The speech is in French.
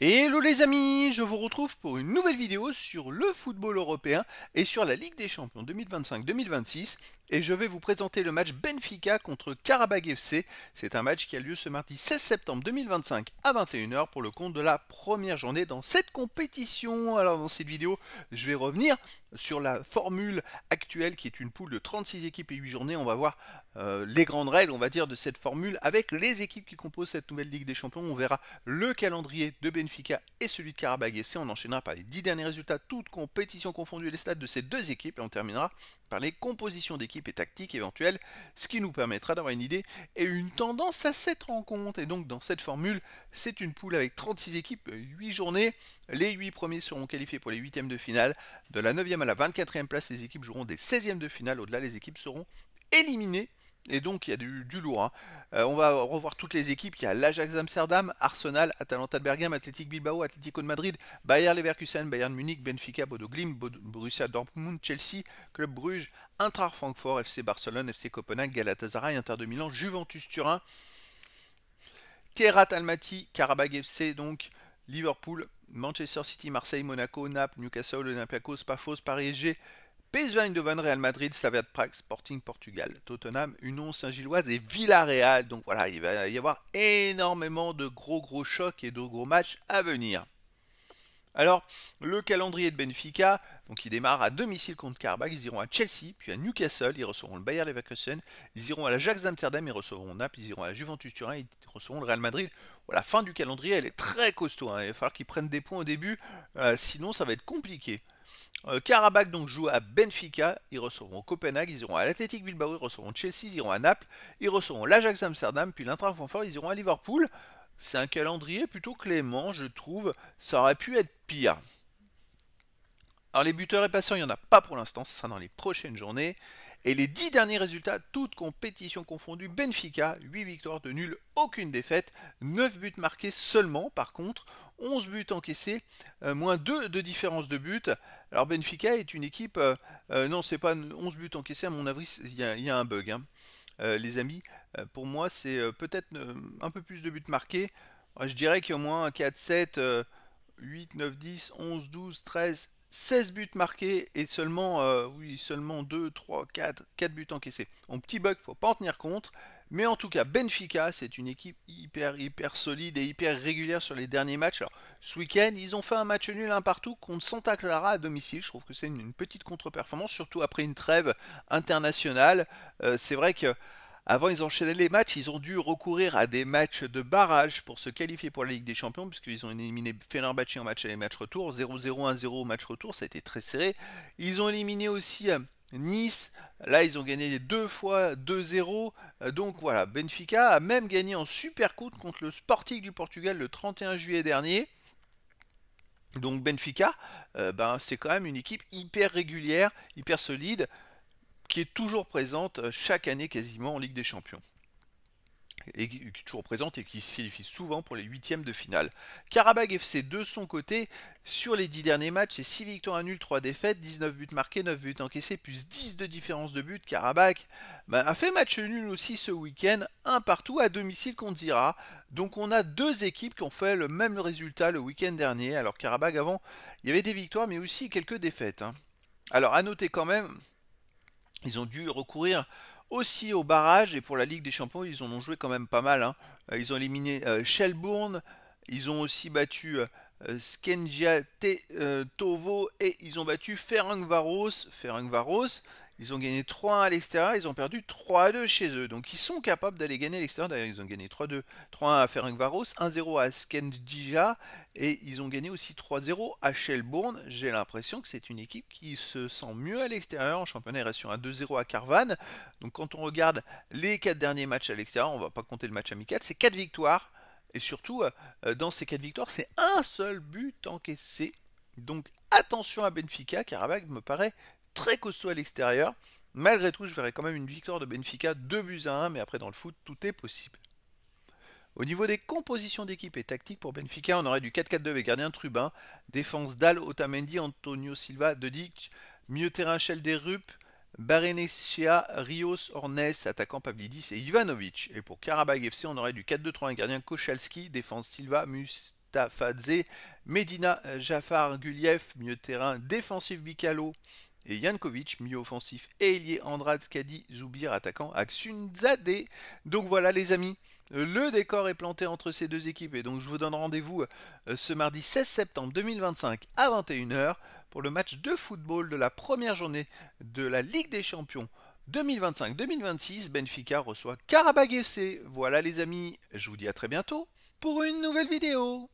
Hello les amis, je vous retrouve pour une nouvelle vidéo sur le football européen et sur la Ligue des Champions 2025-2026 et je vais vous présenter le match Benfica contre Karabag FC. C'est un match qui a lieu ce mardi 16 septembre 2025 à 21 h pour le compte de la première journée dans cette compétition. Alors dans cette vidéo, je vais revenir sur la formule actuelle qui est une poule de 36 équipes et 8 journées. On va voir les grandes règles, on va dire, de cette formule avec les équipes qui composent cette nouvelle Ligue des Champions. On verra le calendrier de Benfica et celui de Karabag FC. On enchaînera par les 10 derniers résultats, toutes compétitions confondues, les stades de ces deux équipes et on terminera par les compositions d'équipes et tactiques éventuelles, ce qui nous permettra d'avoir une idée et une tendance à cette rencontre. Et donc dans cette formule, c'est une poule avec 36 équipes, 8 journées. Les 8 premiers seront qualifiés pour les 8e de finale. De la 9e à la 24e place, les équipes joueront des 16e de finale. Au-delà, les équipes seront éliminées. Et donc il y a du lourd, hein. On va revoir toutes les équipes. Il y a l'Ajax Amsterdam, Arsenal, Atalanta de Bergame, Athletic Bilbao, Atlético de Madrid, Bayer Leverkusen, Bayern Munich, Benfica, Bodo Glimt, Borussia Dortmund, Chelsea, Club Bruges, Eintracht Francfort, FC Barcelone, FC Copenhague, Galatasaray, Inter de Milan, Juventus Turin, Kairat Almaty, Karabag FC, donc Liverpool, Manchester City, Marseille, Monaco, Naples, Newcastle, Olympiakos, Pafos, Paris SG, PSV Eindhoven, Real Madrid, Slavia de Prague, Sporting Portugal, Tottenham, Union Saint-Gilloise et Villarreal. Donc voilà, il va y avoir énormément de gros chocs et de gros matchs à venir. Alors, le calendrier de Benfica, donc ils démarrent à domicile contre Karabakh, ils iront à Chelsea, puis à Newcastle, ils recevront le Bayer Leverkusen, ils iront à l'Ajax d'Amsterdam, ils recevront Naples, ils iront à la Juventus Turin, ils recevront le Real Madrid. Voilà, la fin du calendrier, elle est très costaud, hein. Il va falloir qu'ils prennent des points au début, sinon ça va être compliqué. Karabakh donc joue à Benfica, ils recevront Copenhague, ils iront à l'Athletic Bilbao, ils recevront Chelsea, ils iront à Naples, ils recevront l'Ajax Amsterdam, puis l'Eintracht Francfort, ils iront à Liverpool. C'est un calendrier plutôt clément, je trouve. Ça aurait pu être pire. Alors les buteurs et passeurs, il n'y en a pas pour l'instant, ce sera dans les prochaines journées. Et les 10 derniers résultats, toutes compétitions confondues, Benfica, 8 victoires de nul, aucune défaite, 9 buts marqués seulement par contre, 11 buts encaissés, moins 2 de différence de but. Alors Benfica est une équipe, non c'est pas 11 buts encaissés, à mon avis il y a un bug, hein. Les amis, pour moi c'est peut-être un peu plus de buts marqués. Je dirais qu'il y a au moins 4, 7, 8, 9, 10, 11, 12, 13, 16 buts marqués et seulement, oui, seulement 2, 3, 4 buts encaissés. Un petit bug, faut pas en tenir compte. Mais en tout cas, Benfica, c'est une équipe hyper solide et hyper régulière sur les derniers matchs. Alors, ce week-end, ils ont fait un match nul un partout contre Santa Clara à domicile. Je trouve que c'est une petite contre-performance, surtout après une trêve internationale. C'est vrai que avant, ils enchaînaient les matchs, ils ont dû recourir à des matchs de barrage pour se qualifier pour la Ligue des Champions, puisqu'ils ont éliminé Fenerbahçe en match aller match retour, 0-0, 1-0 au match retour, ça a été très serré. Ils ont éliminé aussi Nice, là ils ont gagné deux fois 2-0, donc voilà, Benfica a même gagné en super coupe contre le Sporting du Portugal le 31 juillet dernier. Donc Benfica, c'est quand même une équipe hyper régulière, hyper solide, qui est toujours présente chaque année quasiment en Ligue des Champions et qui est toujours présente et qui se qualifie souvent pour les huitièmes de finale. Karabag FC de son côté, sur les 10 derniers matchs, c'est 6 victoires, 1 nul, 3 défaites, 19 buts marqués, 9 buts encaissés, plus 10 de différence de but. Karabag a fait match nul aussi ce week-end, un partout à domicile contre Zira. Donc on a deux équipes qui ont fait le même résultat le week-end dernier. Alors Karabag avant, il y avait des victoires mais aussi quelques défaites, hein. Alors à noter quand même, ils ont dû recourir aussi au barrage et pour la Ligue des Champions, ils en ont joué quand même pas mal, hein. Ils ont éliminé Shelbourne, ils ont aussi battu Skengia Tovo et ils ont battu Ferencvaros. Ferencvaros, ils ont gagné 3-1 à l'extérieur, ils ont perdu 3-2 chez eux. Donc ils sont capables d'aller gagner à l'extérieur. D'ailleurs, ils ont gagné 3-2, 3-1 à Ferencvaros, 1-0 à Skengia et ils ont gagné aussi 3-0 à Shelbourne. J'ai l'impression que c'est une équipe qui se sent mieux à l'extérieur. En championnat, il reste sur un 2-0 à Carvan. Donc quand on regarde les 4 derniers matchs à l'extérieur, on va pas compter le match amical, c'est 4 victoires. Et surtout, dans ces 4 victoires, c'est un seul but encaissé. Donc attention à Benfica, Karabakh me paraît très costaud à l'extérieur. Malgré tout, je verrai quand même une victoire de Benfica, 2 buts à 1, mais après dans le foot, tout est possible. Au niveau des compositions d'équipe et tactique pour Benfica, on aurait du 4-4-2 avec gardien Trubin, défense Dal, Otamendi, Antonio Silva, Dedic, milieu terrain Shelderup, Barenechea, Rios, Ornes, attaquant Pavlidis et Ivanovic. Et pour Karabag FC, on aurait du 4-2-3 un gardien Kochalski, défense Silva, Mustafadze, Medina Jafar Guliev, milieu de terrain défensif Bicalo, et Jankovic, milieu offensif et ailier Andrade Skadi Zoubir, attaquant Aksunzade. Donc voilà les amis, le décor est planté entre ces deux équipes et donc je vous donne rendez-vous ce mardi 16 septembre 2025 à 21 h pour le match de football de la première journée de la Ligue des Champions 2025-2026. Benfica reçoit Karabag FC. Voilà les amis, je vous dis à très bientôt pour une nouvelle vidéo.